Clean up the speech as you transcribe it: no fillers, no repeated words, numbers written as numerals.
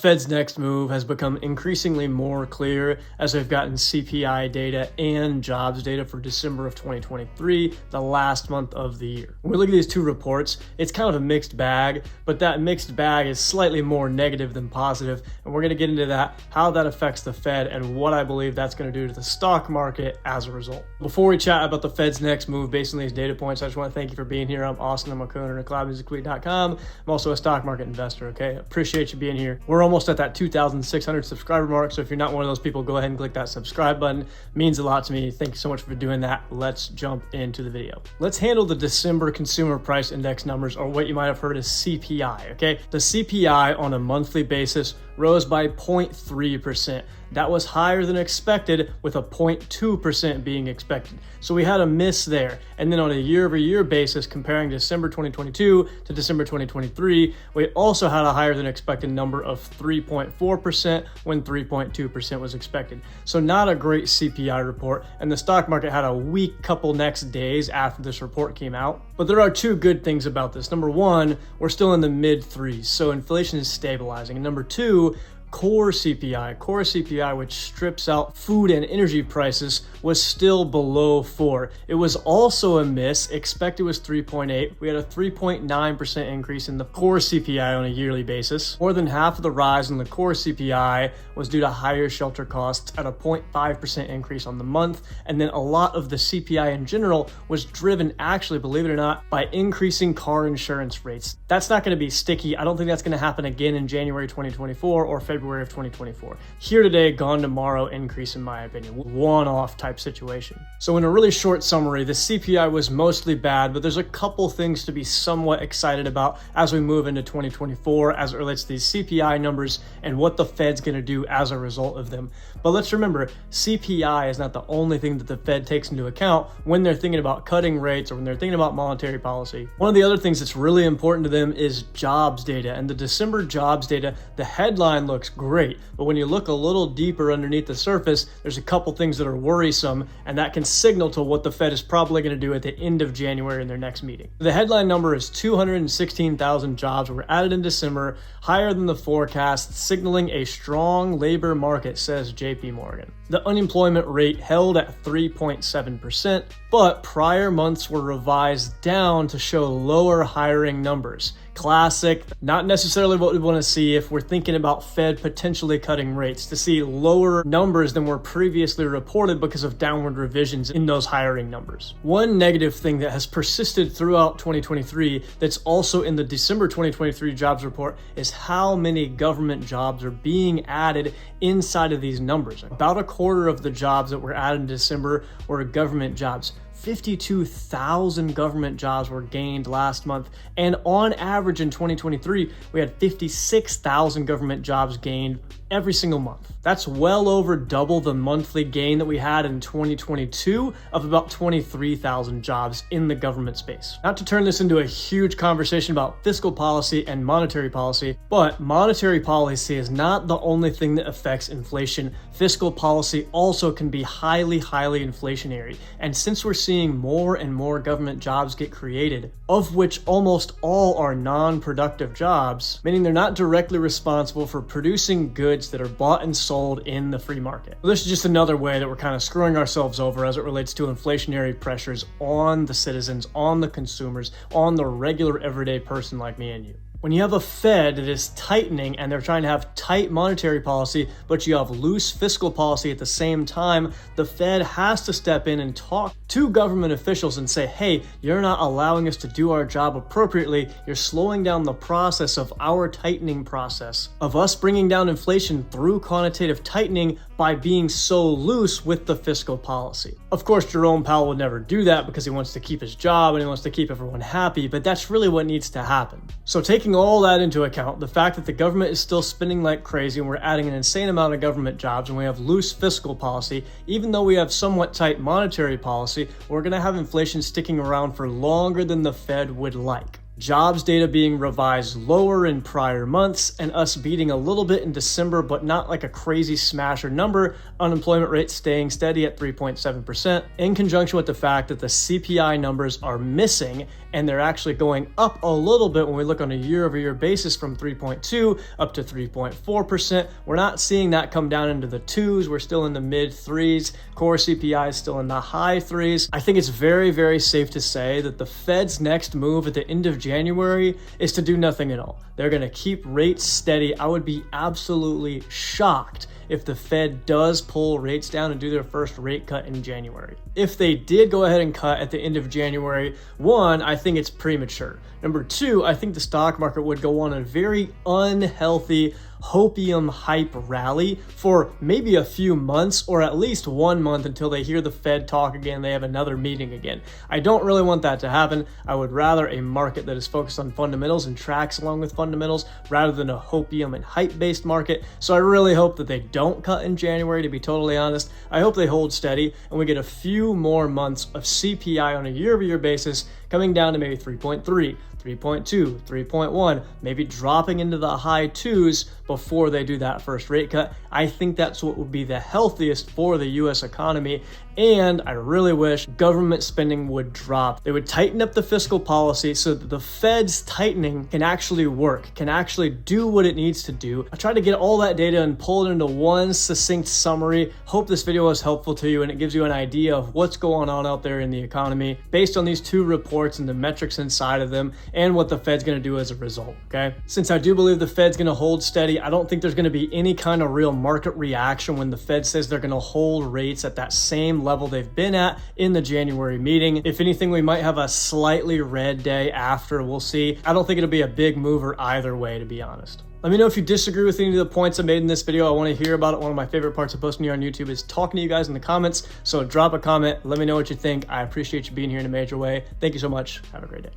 Fed's next move has become increasingly more clear as they've gotten CPI data and jobs data for December of 2023, the last month of the year. When we look at these two reports, it's kind of a mixed bag, but that mixed bag is slightly more negative than positive, and we're going to get into that, how that affects the Fed, and what I believe that's going to do to the stock market as a result. Before we chat about the Fed's next move based on these data points, I just want to thank you for being here. I'm Austin. I'm a co-owner of cloudmusicweek.com. I'm also a stock market investor, okay? Appreciate you being here. We're almost at that 2,600 subscriber mark, so if you're not one of those people, go ahead and click that subscribe button. It means a lot to me. Thank you so much for doing that. Let's jump into the video. Let's handle the December Consumer Price Index numbers, or what you might have heard as CPI, okay? The CPI on a monthly basis rose by 0.3%. That was higher than expected, with a 0.2% being expected. So we had a miss there. And then on a year-over-year basis, comparing December 2022 to December 2023, we also had a higher than expected number of 3.4% when 3.2% was expected. So not a great CPI report, and the stock market had a weak couple next days after this report came out. But there are two good things about this. Number one, we're still in the mid threes, so inflation is stabilizing. And number two, core CPI, which strips out food and energy prices, was still below 4. It was also a miss. Expected was 3.8. We had a 3.9% increase in the core CPI on a yearly basis. More than half of the rise in the core CPI was due to higher shelter costs at a 0.5% increase on the month. And then a lot of the CPI in general was driven, actually, believe it or not, by increasing car insurance rates. That's not going to be sticky. I don't think that's going to happen again in January 2024 or February of 2024. Here today, gone tomorrow increase, in my opinion. One-off type situation. So in a really short summary, the CPI was mostly bad, but there's a couple things to be somewhat excited about as we move into 2024 as it relates to these CPI numbers and what the Fed's going to do as a result of them. But let's remember, CPI is not the only thing that the Fed takes into account when they're thinking about cutting rates or when they're thinking about monetary policy. One of the other things that's really important to them is jobs data. And the December jobs data, the headline looks great, but when you look a little deeper underneath the surface, there's a couple things that are worrisome, and that can signal to what the Fed is probably going to do at the end of January in their next meeting. The headline number is 216,000 jobs were added in December, higher than the forecast, signaling a strong labor market, says JP Morgan. The unemployment rate held at 3.7%, but prior months were revised down to show lower hiring numbers. Classic, not necessarily what we want to see if we're thinking about Fed potentially cutting rates, to see lower numbers than were previously reported because of downward revisions in those hiring numbers. One negative thing that has persisted throughout 2023 that's also in the December 2023 jobs report is how many government jobs are being added inside of these numbers. About a quarter of the jobs that were added in December were government jobs. 52,000 government jobs were gained last month, and on average in 2023, we had 56,000 government jobs gained every single month. That's well over double the monthly gain that we had in 2022 of about 23,000 jobs in the government space. Not to turn this into a huge conversation about fiscal policy and monetary policy, but monetary policy is not the only thing that affects inflation. Fiscal policy also can be highly inflationary. And since we're seeing more and more government jobs get created, of which almost all are non-productive jobs, meaning they're not directly responsible for producing goods that are bought and sold in the free market. This is just another way that we're kind of screwing ourselves over as it relates to inflationary pressures on the citizens, on the consumers, on the regular everyday person like me and you. When you have a Fed that is tightening and they're trying to have tight monetary policy, but you have loose fiscal policy at the same time, the Fed has to step in and talk to government officials and say, hey, you're not allowing us to do our job appropriately. You're slowing down the process of our tightening process, of us bringing down inflation through quantitative tightening by being so loose with the fiscal policy. Of course, Jerome Powell would never do that because he wants to keep his job and he wants to keep everyone happy, but that's really what needs to happen. So taking all that into account, the fact that the government is still spending like crazy and we're adding an insane amount of government jobs and we have loose fiscal policy, even though we have somewhat tight monetary policy, we're going to have inflation sticking around for longer than the Fed would like. jobs data being revised lower in prior months, and us beating a little bit in December, but not like a crazy smasher number, unemployment rate staying steady at 3.7%, in conjunction with the fact that the CPI numbers are missing, and they're actually going up a little bit when we look on a year-over-year basis from 3.2 up to 3.4%. We're not seeing that come down into the twos. We're still in the mid threes. Core CPI is still in the high threes. I think it's very, very safe to say that the Fed's next move at the end of January is to do nothing at all. They're going to keep rates steady. I would be absolutely shocked if the Fed does pull rates down and do their first rate cut in January. If they did go ahead and cut at the end of January, one, I think it's premature. Number two, I think the stock market would go on a very unhealthy hopium hype rally for maybe a few months, or at least 1 month, until they hear the Fed talk again, they have another meeting again. I don't really want that to happen. I would rather a market that is focused on fundamentals and tracks along with fundamentals rather than a hopium and hype based market. So I really hope that they don't cut in January, to be totally honest. I hope they hold steady and we get a few more months of CPI on a year-over-year basis coming down to maybe 3.3, 3.2, 3.1, maybe dropping into the high twos before they do that first rate cut. I think that's what would be the healthiest for the US economy. And I really wish government spending would drop. They would tighten up the fiscal policy so that the Fed's tightening can actually work, can actually do what it needs to do. I tried to get all that data and pull it into one succinct summary. Hope this video was helpful to you and it gives you an idea of what's going on out there in the economy based on these two reports and the metrics inside of them and what the Fed's going to do as a result, okay? Since I do believe the Fed's going to hold steady, I don't think there's going to be any kind of real market reaction when the Fed says they're going to hold rates at that same level they've been at in the January meeting. If anything, we might have a slightly red day after, we'll see. I don't think it'll be a big mover either way, to be honest. Let me know if you disagree with any of the points I made in this video. I want to hear about it. One of my favorite parts of posting here on YouTube is talking to you guys in the comments. So drop a comment. Let me know what you think. I appreciate you being here in a major way. Thank you so much. Have a great day.